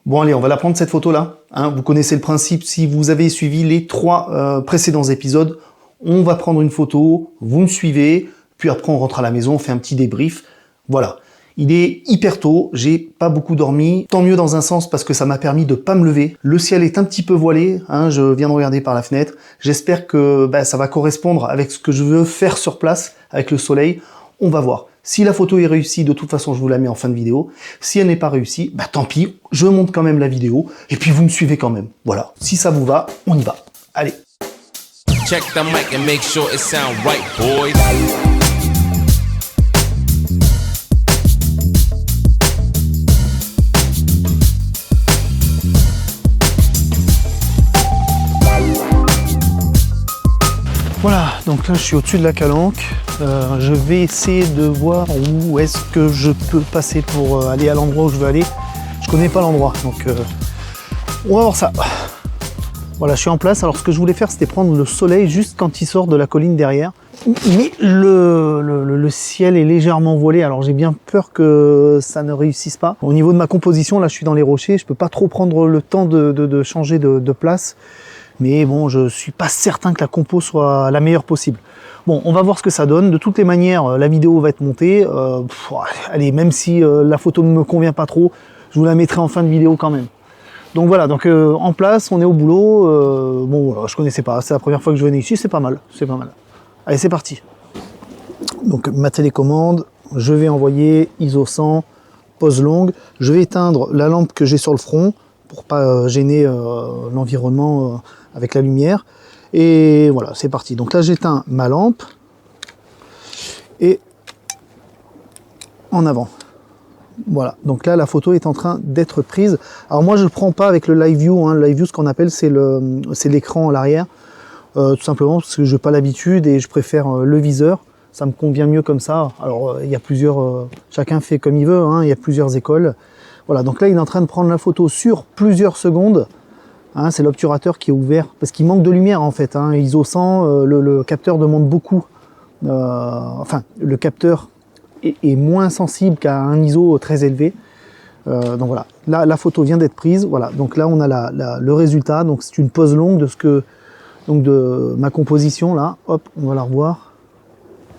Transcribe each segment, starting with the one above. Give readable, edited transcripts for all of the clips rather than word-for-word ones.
Bon allez, on va la prendre cette photo-là. Hein, vous connaissez le principe, si vous avez suivi les 3 précédents épisodes, on va prendre une photo, vous me suivez, puis après on rentre à la maison, on fait un petit débrief. Voilà. Il est hyper tôt, j'ai pas beaucoup dormi, tant mieux dans un sens parce que ça m'a permis de pas me lever. Le ciel est un petit peu voilé, hein, je viens de regarder par la fenêtre. J'espère que ça va correspondre avec ce que je veux faire sur place, avec le soleil. On va voir. Si la photo est réussie, de toute façon je vous la mets en fin de vidéo. Si elle n'est pas réussie, tant pis, je monte quand même la vidéo, et puis vous me suivez quand même. Voilà, si ça vous va, on y va. Allez. Check the mic and make sure it sound right, boys. Voilà, donc là je suis au-dessus de la calanque. Je vais essayer de voir où est-ce que je peux passer pour aller à l'endroit où je veux aller. Je connais pas l'endroit, donc on va voir ça. Voilà, je suis en place. Alors ce que je voulais faire, c'était prendre le soleil juste quand il sort de la colline derrière. Mais le ciel est légèrement voilé, alors j'ai bien peur que ça ne réussisse pas. Au niveau de ma composition, là je suis dans les rochers, je peux pas trop prendre le temps de changer de place. Mais bon, je suis pas certain que la compo soit la meilleure possible. Bon, on va voir ce que ça donne. De toutes les manières, la vidéo va être montée. Allez, même si la photo ne me convient pas trop, je vous la mettrai en fin de vidéo quand même. Donc voilà, donc en place, on est au boulot. Bon, voilà, je connaissais pas, c'est la première fois que je venais ici, c'est pas mal, c'est pas mal. Allez, c'est parti. Donc ma télécommande, je vais envoyer ISO 100, pose longue. Je vais éteindre la lampe que j'ai sur le front pour pas gêner l'environnement avec la lumière. Et voilà, c'est parti. Donc là, j'éteins ma lampe et en avant. Voilà, donc là la photo est en train d'être prise. Alors moi je ne prends pas avec le live view, hein. Le live view, ce qu'on appelle, c'est l'écran à l'arrière, tout simplement parce que je n'ai pas l'habitude et je préfère le viseur, ça me convient mieux comme ça. Alors il y a plusieurs, chacun fait comme il veut, hein. Il y a plusieurs écoles. Voilà, donc là il est en train de prendre la photo sur plusieurs secondes, hein. C'est l'obturateur qui est ouvert, parce qu'il manque de lumière en fait, hein. ISO 100, le capteur demande beaucoup, enfin le capteur est moins sensible qu'à un ISO très élevé. Donc voilà, là la photo vient d'être prise. Voilà, donc là on a le résultat. Donc c'est une pose longue de ma composition là. Hop, on va la revoir.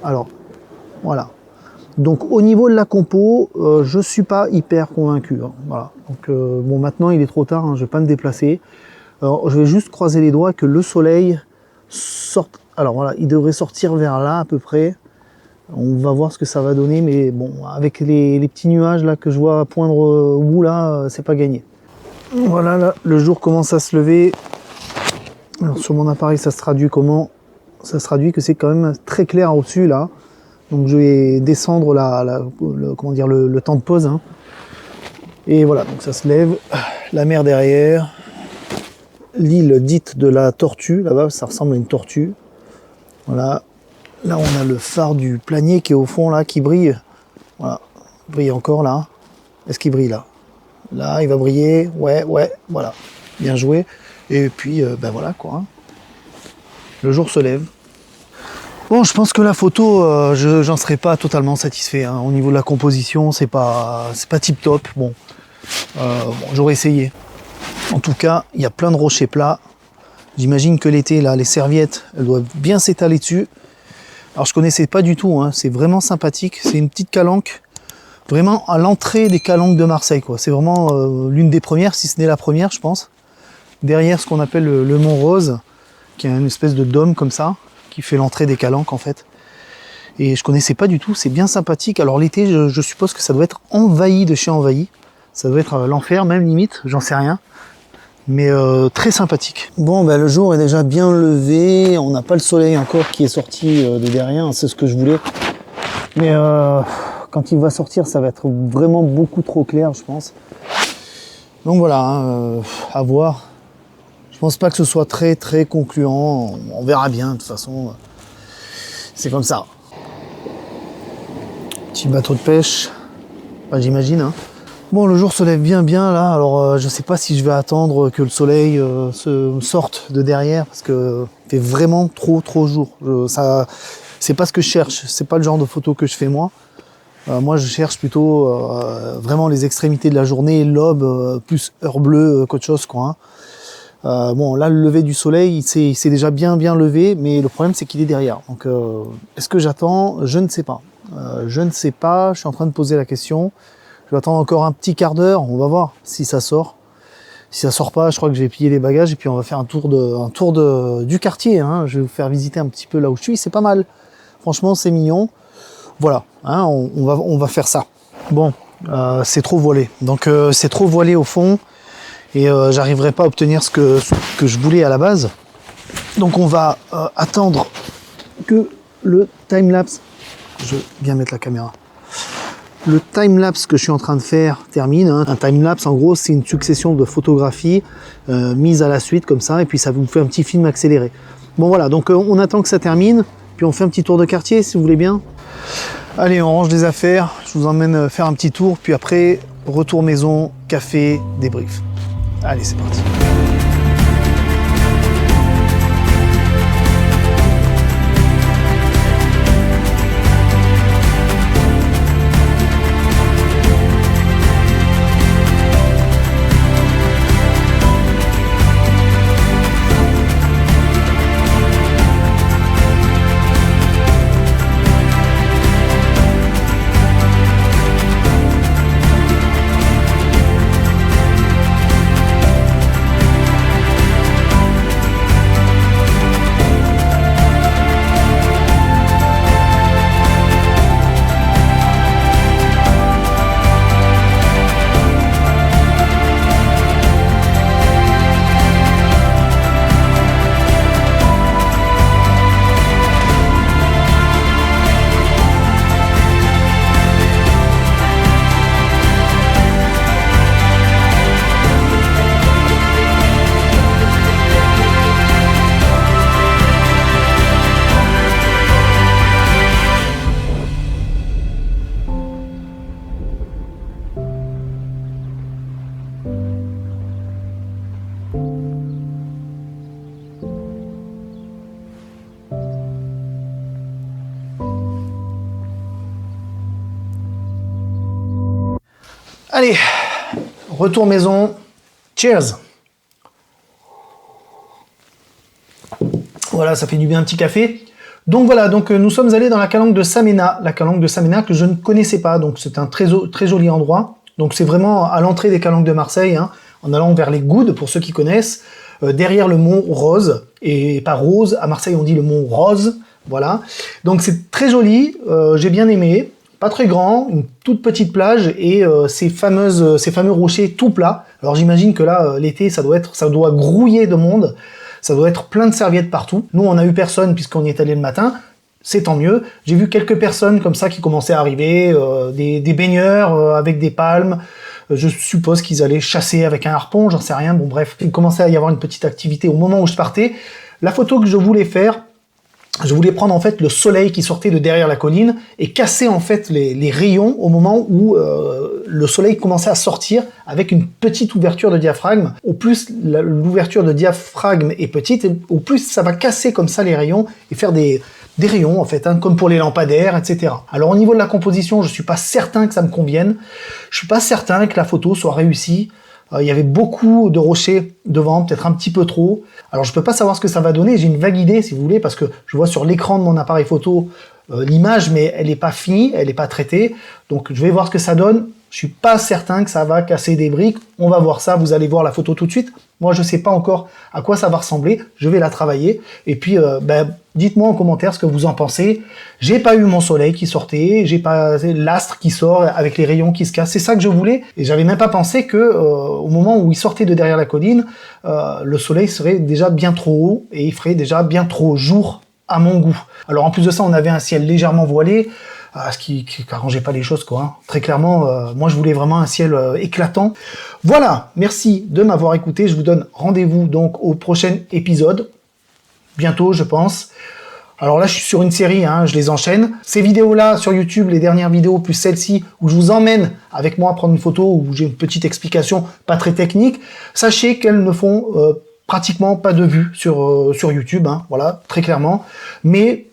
Alors voilà. Donc au niveau de la compo, je suis pas hyper convaincu, hein. Voilà. Donc bon, maintenant il est trop tard, hein, je vais pas me déplacer. Alors je vais juste croiser les doigts que le soleil sorte. Alors voilà, il devrait sortir vers là à peu près. On va voir ce que ça va donner, mais bon, avec les petits nuages là que je vois poindre au bout là, c'est pas gagné. Voilà, là, le jour commence à se lever. Alors sur mon appareil, ça se traduit comment? Ça se traduit que c'est quand même très clair au-dessus là. Donc je vais descendre comment dire, le temps de pause, hein. Et voilà, donc ça se lève. La mer derrière. L'île dite de la tortue, là-bas, ça ressemble à une tortue. Voilà. Là, on a le phare du Planier qui est au fond, là, qui brille. Voilà. Il brille encore, là. Est-ce qu'il brille, là? Là, il va briller. Ouais, voilà. Bien joué. Et puis, voilà, quoi, hein. Le jour se lève. Bon, je pense que la photo, j'en serais pas totalement satisfait, hein. Au niveau de la composition, c'est pas tip top. Bon, j'aurais essayé. En tout cas, il y a plein de rochers plats. J'imagine que l'été, là, les serviettes, elles doivent bien s'étaler dessus. Alors je connaissais pas du tout, hein. C'est vraiment sympathique. C'est une petite calanque, vraiment à l'entrée des calanques de Marseille, quoi. C'est vraiment l'une des premières, si ce n'est la première, je pense. Derrière ce qu'on appelle le Mont Rose, qui est une espèce de dôme comme ça, qui fait l'entrée des calanques en fait. Et je connaissais pas du tout, c'est bien sympathique. Alors l'été, je suppose que ça doit être envahi de chiens envahis. Ça doit être l'enfer même limite, j'en sais rien. Mais très sympathique. Bon, le jour est déjà bien levé. On n'a pas le soleil encore qui est sorti de derrière. C'est ce que je voulais. Mais quand il va sortir, ça va être vraiment beaucoup trop clair, je pense. Donc voilà, hein, à voir. Je pense pas que ce soit très très concluant. On verra bien, de toute façon. C'est comme ça. Petit bateau de pêche. J'imagine, hein. Bon, le jour se lève bien là, alors je sais pas si je vais attendre que le soleil se sorte de derrière, parce que il fait vraiment trop jour. C'est pas ce que je cherche, c'est pas le genre de photo que je fais moi. Moi, je cherche plutôt vraiment les extrémités de la journée, l'aube, plus heure bleue qu'autre chose, quoi. Hein. Bon, là, le lever du soleil, il s'est déjà bien levé, mais le problème, c'est qu'il est derrière. Donc, est-ce que j'attends? Je ne sais pas. Je ne sais pas, je suis en train de poser la question. Je vais attendre encore un petit quart d'heure, on va voir si ça sort. Si ça sort pas, je crois que je vais plier les bagages et puis on va faire un tour du quartier. Hein. Je vais vous faire visiter un petit peu là où je suis, c'est pas mal. Franchement, c'est mignon. Voilà, hein, on va faire ça. Bon, c'est trop voilé. Donc c'est trop voilé au fond et j'arriverai pas à obtenir ce que je voulais à la base. Donc on va attendre que le time-lapse, je vais bien mettre la caméra, le time-lapse que je suis en train de faire termine. Hein. Un time-lapse, en gros, c'est une succession de photographies mises à la suite comme ça et puis ça vous fait un petit film accéléré. Bon voilà, donc on attend que ça termine, puis on fait un petit tour de quartier si vous voulez bien. Allez, on range les affaires, je vous emmène faire un petit tour, puis après, retour maison, café, débrief. Allez, c'est parti. Allez, retour maison. Cheers. Voilà, ça fait du bien un petit café. Donc voilà, donc nous sommes allés dans la calanque de Samena, la calanque de Samena que je ne connaissais pas, donc c'est un très joli endroit. Donc c'est vraiment à l'entrée des calanques de Marseille, hein, en allant vers les Goudes, pour ceux qui connaissent, derrière le mont Rose, et pas Rose, à Marseille on dit le mont Rose, voilà. Donc c'est très joli, j'ai bien aimé. Pas très grand, une toute petite plage et ces fameux rochers tout plats. Alors j'imagine que là, l'été, ça doit grouiller de monde, ça doit être plein de serviettes partout. Nous, on a eu personne puisqu'on y est allé le matin, c'est tant mieux. J'ai vu quelques personnes comme ça qui commençaient à arriver, des baigneurs avec des palmes. Je suppose qu'ils allaient chasser avec un harpon, j'en sais rien. Bon bref, il commençait à y avoir une petite activité au moment où je partais. La photo que je voulais faire, je voulais prendre en fait le soleil qui sortait de derrière la colline et casser en fait les rayons au moment où le soleil commençait à sortir avec une petite ouverture de diaphragme. Au plus l'ouverture de diaphragme est petite, au plus ça va casser comme ça les rayons et faire des rayons en fait, hein, comme pour les lampadaires, etc. Alors au niveau de la composition, je suis pas certain que ça me convienne. Je suis pas certain que la photo soit réussie. Il y avait beaucoup de rochers devant, peut-être un petit peu trop. Alors je peux pas savoir ce que ça va donner, j'ai une vague idée si vous voulez, parce que je vois sur l'écran de mon appareil photo l'image, mais elle n'est pas finie, elle n'est pas traitée. Donc je vais voir ce que ça donne. Je suis pas certain que ça va casser des briques. On va voir ça, vous allez voir la photo tout de suite. Moi je sais pas encore à quoi ça va ressembler, je vais la travailler. Et puis dites-moi en commentaire ce que vous en pensez. J'ai pas eu mon soleil qui sortait, j'ai pas l'astre qui sort avec les rayons qui se cassent. C'est ça que je voulais. Et j'avais même pas pensé que au moment où il sortait de derrière la colline, le soleil serait déjà bien trop haut et il ferait déjà bien trop jour à mon goût. Alors en plus de ça, on avait un ciel légèrement voilé, ce qui arrangeait pas les choses quoi. Hein. Très clairement, moi je voulais vraiment un ciel éclatant. Voilà, merci de m'avoir écouté. Je vous donne rendez-vous donc au prochain épisode. Bientôt, je pense. Alors là, je suis sur une série, hein, je les enchaîne. Ces vidéos-là sur YouTube, les dernières vidéos, plus celle-ci, où je vous emmène avec moi prendre une photo, où j'ai une petite explication pas très technique, sachez qu'elles ne font pratiquement pas de vues sur YouTube, hein, voilà, très clairement. Mais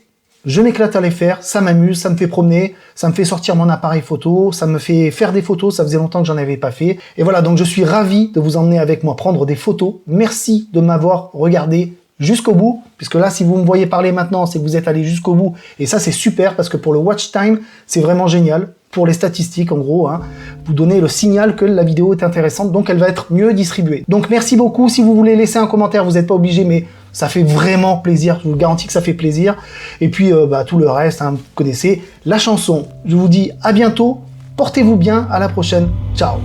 Je m'éclate à les faire, ça m'amuse, ça me fait promener, ça me fait sortir mon appareil photo, ça me fait faire des photos, ça faisait longtemps que j'en avais pas fait. Et voilà, donc je suis ravi de vous emmener avec moi prendre des photos. Merci de m'avoir regardé jusqu'au bout, puisque là, si vous me voyez parler maintenant, c'est que vous êtes allé jusqu'au bout. Et ça, c'est super, parce que pour le watch time, c'est vraiment génial. Pour les statistiques, en gros, hein, vous donnez le signal que la vidéo est intéressante, donc elle va être mieux distribuée. Donc merci beaucoup. Si vous voulez laisser un commentaire, vous n'êtes pas obligé, mais ça fait vraiment plaisir. Je vous garantis que ça fait plaisir. Et puis, tout le reste, hein, vous connaissez la chanson. Je vous dis à bientôt. Portez-vous bien. À la prochaine. Ciao.